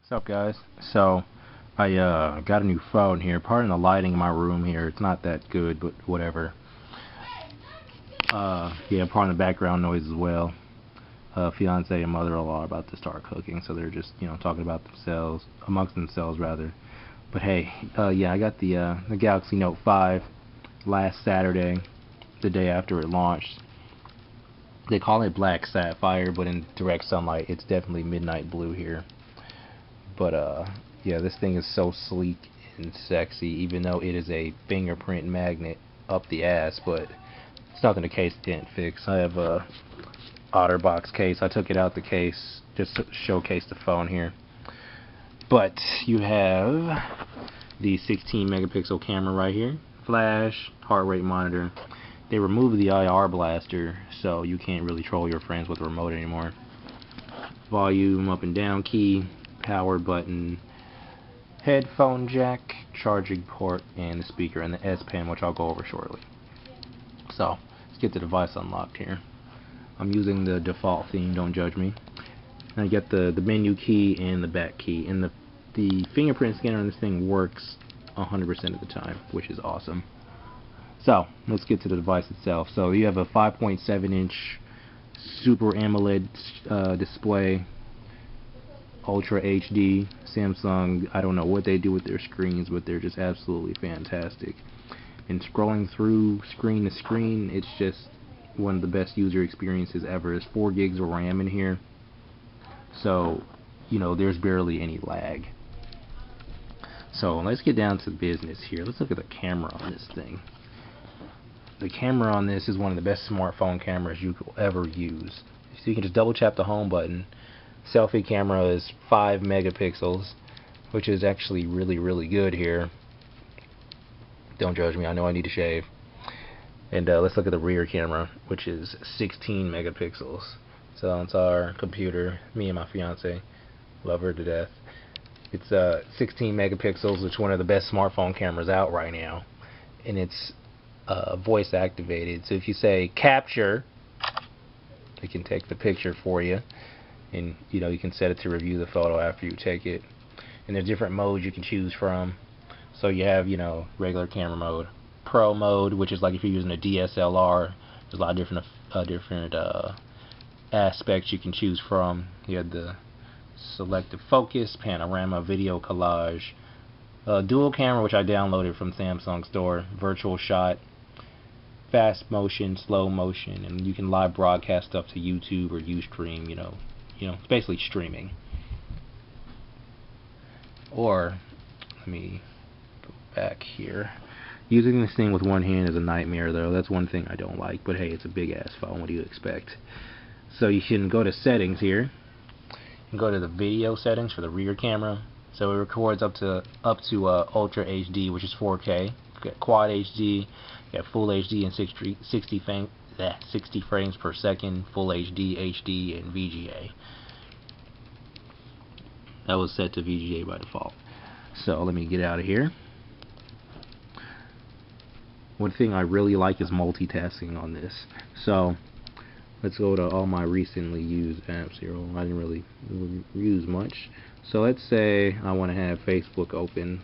What's up, guys? So I got a new phone here. Pardon the lighting in my room here. It's not that good, but whatever. Yeah, pardon the background noise as well. Fiance and mother-in-law are about to start cooking, so they're just talking about themselves, amongst themselves rather. But hey, yeah, I got the Galaxy Note 5 last Saturday, the day after it launched. They call it black sapphire, but in direct sunlight, it's definitely midnight blue here. But yeah, this thing is so sleek and sexy, even though it is a fingerprint magnet up the ass, but it's nothing the case didn't fix. I have a OtterBox case. I took it out the case just to showcase the phone here. But you have the 16 megapixel camera right here, flash, heart rate monitor. They removed the IR blaster, so you can't really troll your friends with the remote anymore. Volume up and down key, power button, headphone jack, charging port, and the speaker, and the S Pen, which I'll go over shortly. So let's get the device unlocked here. I'm using the default theme, don't judge me. And I get the menu key and the back key, and the fingerprint scanner on this thing works 100% of the time, which is awesome. So let's get to the device itself. So you have a 5.7-inch Super AMOLED display, Ultra HD. Samsung, I don't know what they do with their screens, but they're just absolutely fantastic. And scrolling through screen to screen, it's just one of the best user experiences ever. There's 4 gigs of RAM in here, so there's barely any lag. So let's get down to business here. Let's look at the camera on this thing. The camera on this is one of the best smartphone cameras you could ever use. So you can just double tap the home button. Selfie camera is 5 megapixels, which is actually really good here. Don't judge me, I know I need to shave. And let's look at the rear camera, which is 16 megapixels. So it's our computer, me and my fiance, love her to death. It's 16 megapixels, which is one of the best smartphone cameras out right now, and it's voice activated. So if you say capture, it can take the picture for you, and you can set it to review the photo after you take it. And there's different modes you can choose from. So you have regular camera mode, pro mode, which is like if you're using a DSLR. There's a lot of different aspects you can choose from. You have the selective focus, panorama, video collage, dual camera, which I downloaded from Samsung store, virtual shot, fast motion, slow motion, and you can live broadcast stuff to YouTube or Ustream. It's basically streaming. Or let me go back here. Using this thing with one hand is a nightmare, though. That's one thing I don't like. But hey, it's a big ass phone. What do you expect? So you can go to settings here. You can go to the video settings for the rear camera. So it records up to Ultra HD, which is 4K. You got Quad HD, you got Full HD and 60 frames per second, Full HD, HD, and VGA. That was set to VGA by default. So let me get out of here. One thing I really like is multitasking on this. So let's go to all my recently used apps here. Well, I didn't really use much. So let's say I want to have Facebook open.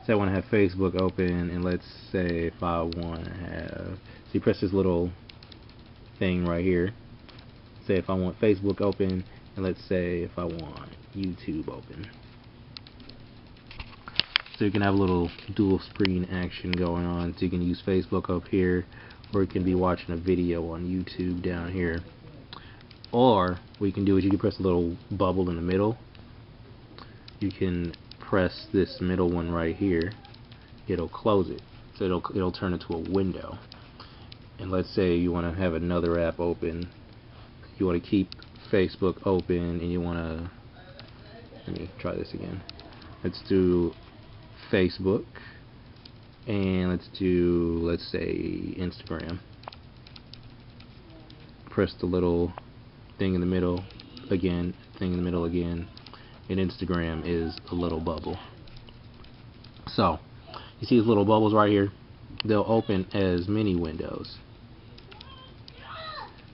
So I want to have Facebook open, and let's say if I want to have, so you press this little thing right here. Say if I want Facebook open, and let's say if I want YouTube open. So you can have a little dual screen action going on. So you can use Facebook up here, or you can be watching a video on YouTube down here. Or what you can do is you can press a little bubble in the middle. You can press this middle one right here. It'll close it, so it'll turn into a window. And let's say you want to have another app open. You want to keep Facebook open, and you want to, let me try this again. Let's do Facebook, and let's say Instagram. Press the little thing in the middle again, and Instagram is a little bubble. So you see these little bubbles right here? They'll open as many windows.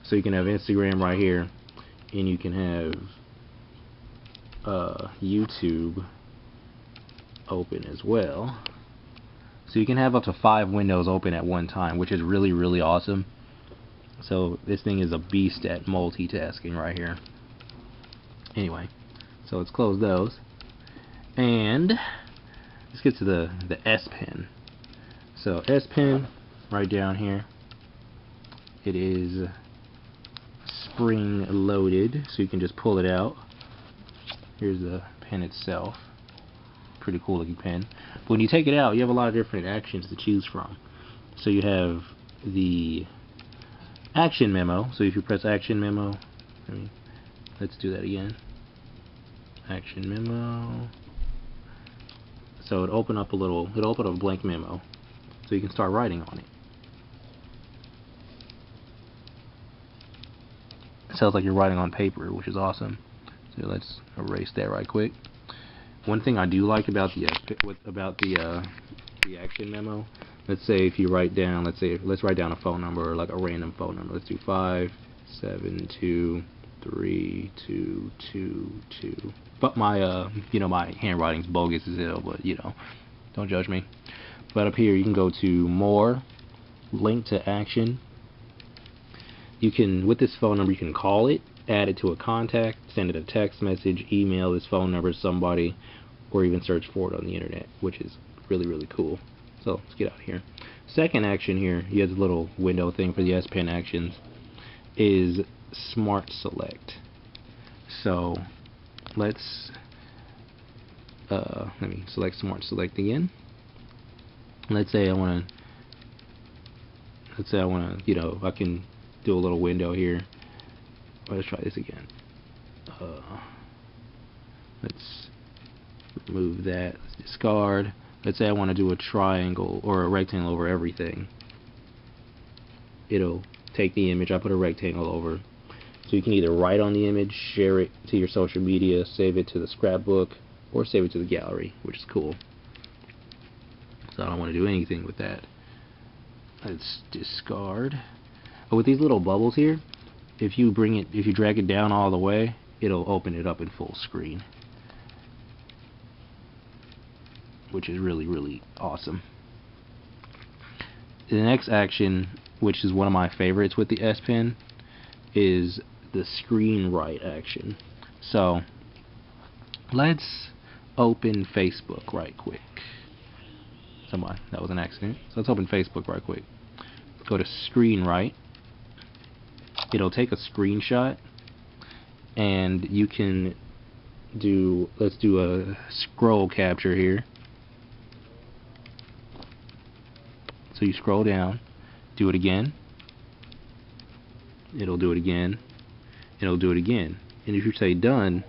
So you can have Instagram right here, and you can have YouTube open as well. So you can have up to 5 windows open at one time, which is really, really awesome. So this thing is a beast at multitasking right here. Anyway, so let's close those. And let's get to the S Pen. So S Pen, right down here. It is spring loaded, so you can just pull it out. Here's the pen itself. Pretty cool looking pen. But when you take it out, you have a lot of different actions to choose from. So you have the action memo. So if you press action memo, let's do that again. Action memo. So it'll open up a blank memo. So you can start writing on it. It sounds like you're writing on paper, which is awesome. So let's erase that right quick. One thing I do like about the action memo, let's say if you write down, let's write down a phone number, or like a random phone number. Let's do 5723222. But my my handwriting's bogus as hell, but don't judge me. But up here you can go to more, link to action. You can, with this phone number, you can call it, add it to a contact, send it a text message, email this phone number to somebody, or even search for it on the internet, which is really, really cool. So let's get out of here. Second action here, you have this little window thing for the S Pen actions, is Smart Select. So let's let me select Smart Select again. Let's say I want to, I can do a little window here. Let's try this again. Let's remove that. Let's discard. Let's say I want to do a triangle or a rectangle over everything. It'll take the image, I put a rectangle over. So you can either write on the image, share it to your social media, save it to the scrapbook, or save it to the gallery, which is cool. So I don't want to do anything with that. Let's discard. But with these little bubbles here, if you drag it down all the way, it'll open it up in full screen, which is really, really awesome. The next action, which is one of my favorites with the S Pen, is the screen write action. So let's open Facebook right quick. That was an accident. So let's open Facebook right quick. Go to screen write. It'll take a screenshot, and you can do, let's do a scroll capture here. So you scroll down, do it again, it'll do it again, it'll do it again. And if you say done,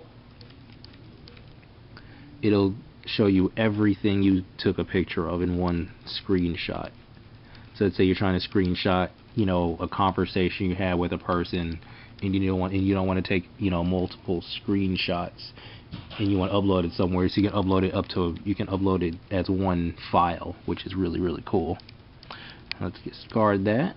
it'll show you everything you took a picture of in one screenshot. So let's say you're trying to screenshot, a conversation you had with a person, and you don't want to take, multiple screenshots, and you want to upload it somewhere, so you can upload it as one file, which is really, really cool. Let's discard that.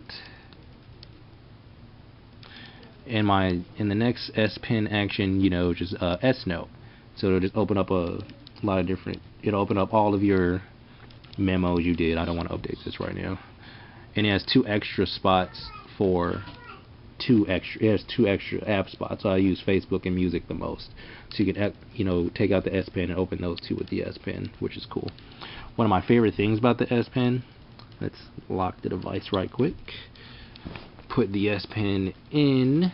In the next S Pen action, just S Note. So it'll just open up a lot of different. It'll open up all of your memos you did. I don't want to update this right now. And it has 2 extra spots for it has 2 extra app spots. So I use Facebook and music the most. So you can take out the S Pen and open those 2 with the S Pen, which is cool. One of my favorite things about the S Pen. Let's lock the device right quick. Put the S Pen in.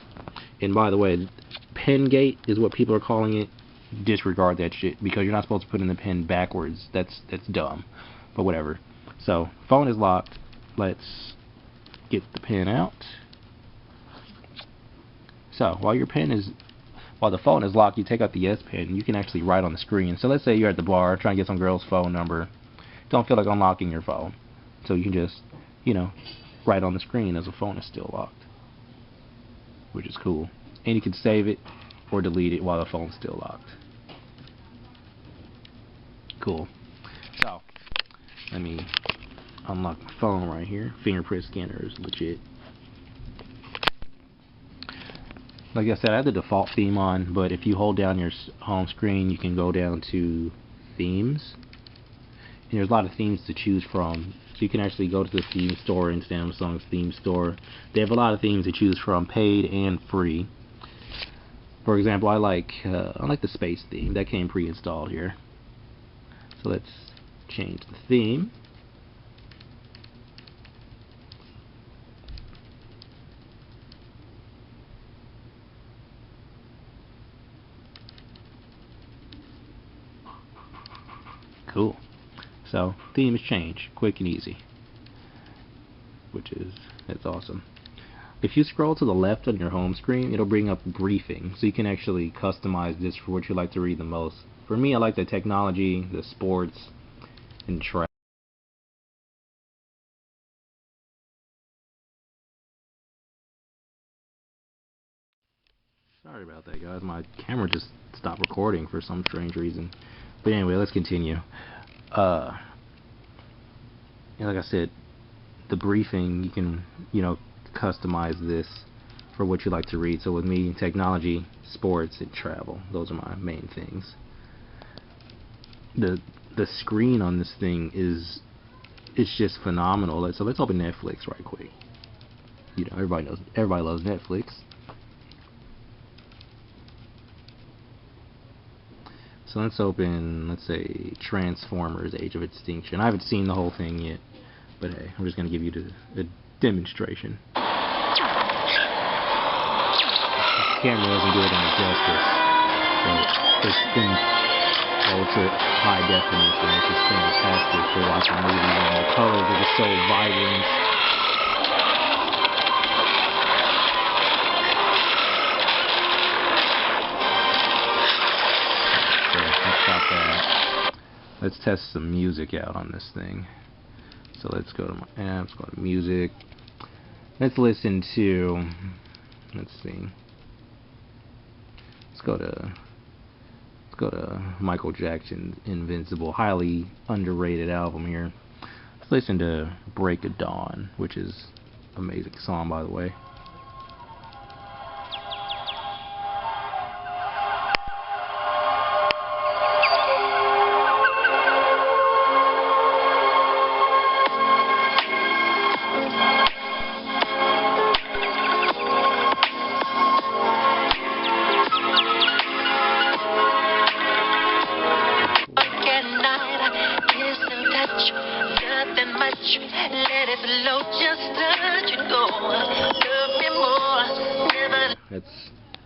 And by the way, pen gate is what people are calling it. Disregard that shit, because you're not supposed to put in the pen backwards. That's dumb. But whatever. So phone is locked. Let's get the pen out. So while the phone is locked, you take out the S Pen. You can actually write on the screen. So let's say you're at the bar trying to get some girl's phone number. Don't feel like unlocking your phone. So you can just, write on the screen as the phone is still locked, which is cool. And you can save it or delete it while the phone's still locked. Cool. So let me unlock my phone right here. Fingerprint scanner is legit. like I said, I have the default theme on, but if you hold down your home screen, you can go down to themes, and there's a lot of themes to choose from. So you can actually go to the theme store in Samsung's theme store. They have a lot of themes to choose from, paid and free. For example, I like the space theme that came pre-installed here. So let's change the theme. Cool. So themes change quick and easy, that's awesome. If you scroll to the left on your home screen, it'll bring up briefing, so you can actually customize this for what you like to read the most. For me, I like the technology, the sports, and travel. Sorry about that, guys. My camera just stopped recording for some strange reason. But anyway, let's continue. And like I said, the briefing, you can, customize this for what you like to read. So with me, technology, sports, and travel. Those are my main things. The screen on this thing it's just phenomenal. So let's open Netflix right quick. Everybody loves Netflix. So let's open, let's say, Transformers: Age of Extinction. I haven't seen the whole thing yet, but hey, I'm just going to give you a demonstration. The camera doesn't do it any justice, but it's in ultra high definition. It's just fantastic for watching movies, and the colors are just so vibrant. Let's test some music out on this thing. So let's go to my apps, go to music. Let's listen to, let's see. Let's go to Michael Jackson's Invincible, highly underrated album here. Let's listen to Break of Dawn, which is an amazing song, by the way.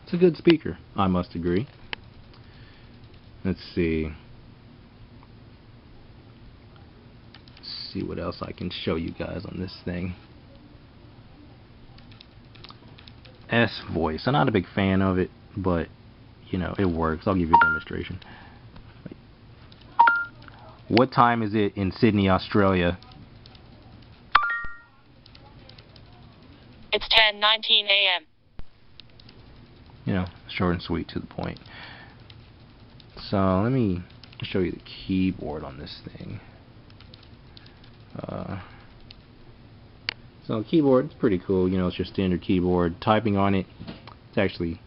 It's a good speaker, I must agree. Let's see what else I can show you guys on this thing. S voice. I'm not a big fan of it, but it works. I'll give you a demonstration. What time is it in Sydney, Australia? It's 10:19 a.m. Short and sweet, to the point. So let me show you the keyboard on this thing. So keyboard, it's pretty cool. It's your standard keyboard. Typing on it, it's actually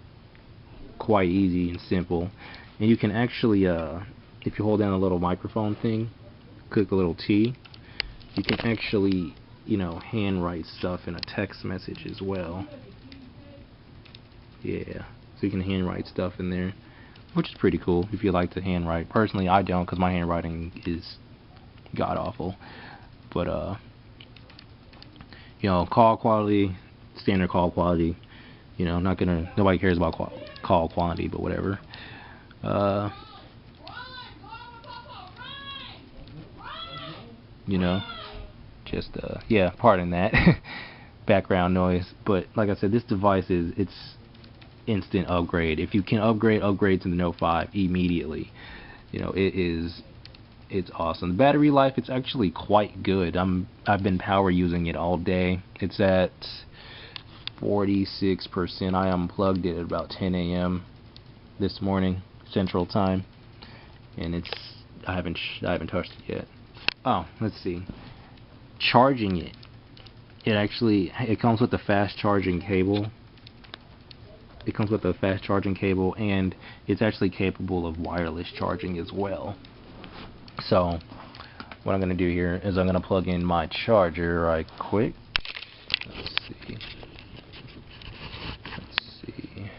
quite easy and simple. And you can actually, if you hold down the little microphone thing, click the little T, you can actually, handwrite stuff in a text message as well. Yeah, so you can handwrite stuff in there, which is pretty cool if you like to handwrite. Personally, I don't, because my handwriting is god awful. But call quality, standard call quality. Nobody cares about call quality, but whatever. Yeah, pardon that background noise. But like I said, this device it's instant upgrade. If you can upgrade to the Note 5 immediately. It's awesome. The battery life, it's actually quite good. I've been power using it all day. It's at 46%. I unplugged it at about 10 a.m. this morning, Central Time, and I haven't touched it yet. Oh, let's see. Charging it. It comes with a fast charging cable. it comes with a fast charging cable, and it's actually capable of wireless charging as well. So what I'm going to do here is I'm going to plug in my charger right quick. Let's see.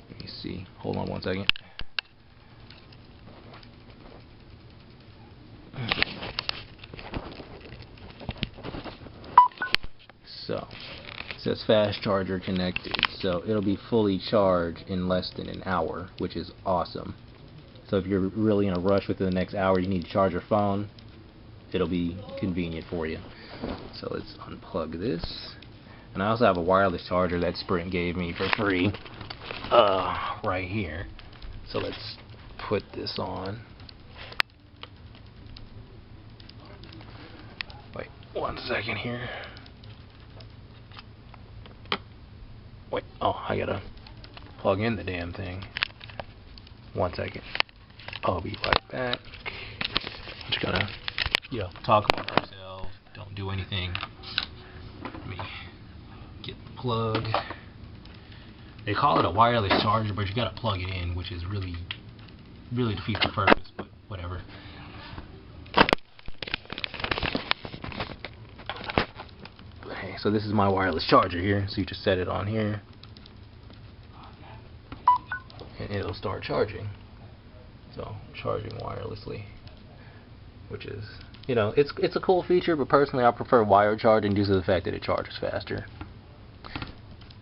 Let me see. Hold on one second. So it says fast charger connected, so it'll be fully charged in less than an hour, which is awesome. So if you're really in a rush within the next hour, you need to charge your phone, it'll be convenient for you. So let's unplug this. And I also have a wireless charger that Sprint gave me for free right here. So let's put this on. Wait 1 second here. Wait, oh, I gotta plug in the damn thing. 1 second. I'll be right back. Just gotta, talk among ourselves. Don't do anything. Let me get the plug. They call it a wireless charger, but you gotta plug it in, which is really defeats the purpose, but whatever. Okay, so this is my wireless charger here, so you just set it on here and it'll start charging. So charging wirelessly, which is, it's a cool feature, but personally I prefer wired charging due to the fact that it charges faster.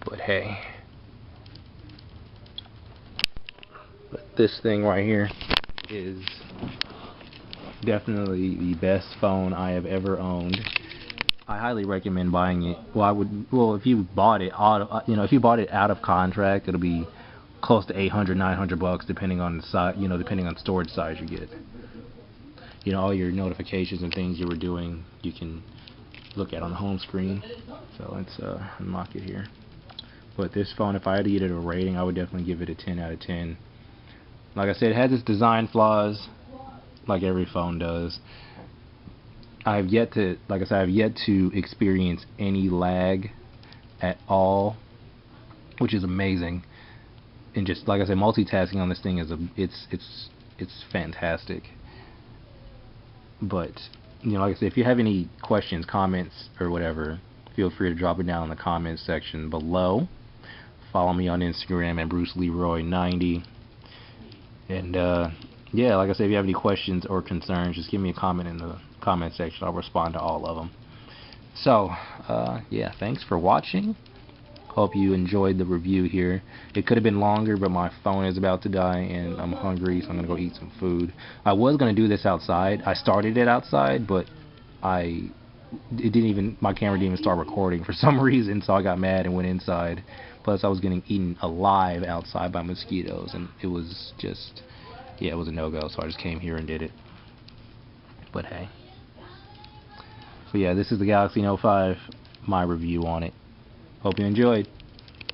But hey, this thing right here is definitely the best phone I have ever owned. I highly recommend buying it. Well, if you bought it if you bought it out of contract, it'll be close to $800-900 depending on the size, depending on storage size you get. All your notifications and things you were doing, you can look at on the home screen. So let's unlock it here. But this phone, if I had to give it a rating, I would definitely give it a 10 out of 10. Like I said, it has its design flaws, like every phone does. I've yet to experience any lag at all, which is amazing. And just like I said, multitasking on this thing is it's fantastic. But like I said, if you have any questions, comments, or whatever, feel free to drop it down in the comments section below. Follow me on Instagram at BruceLeroy90. And yeah, like I said, if you have any questions or concerns, just give me a comment in the comment section. I'll respond to all of them. So yeah, thanks for watching. Hope you enjoyed the review here. It could have been longer, but my phone is about to die and I'm hungry, so I'm gonna go eat some food. I was gonna do this outside. I started it outside, but my camera didn't even start recording for some reason, so I got mad and went inside. Plus I was getting eaten alive outside by mosquitoes, and it was just, it was a no-go, so I just came here and did it. But hey. So yeah, this is the Galaxy Note 5, my review on it. Hope you enjoyed.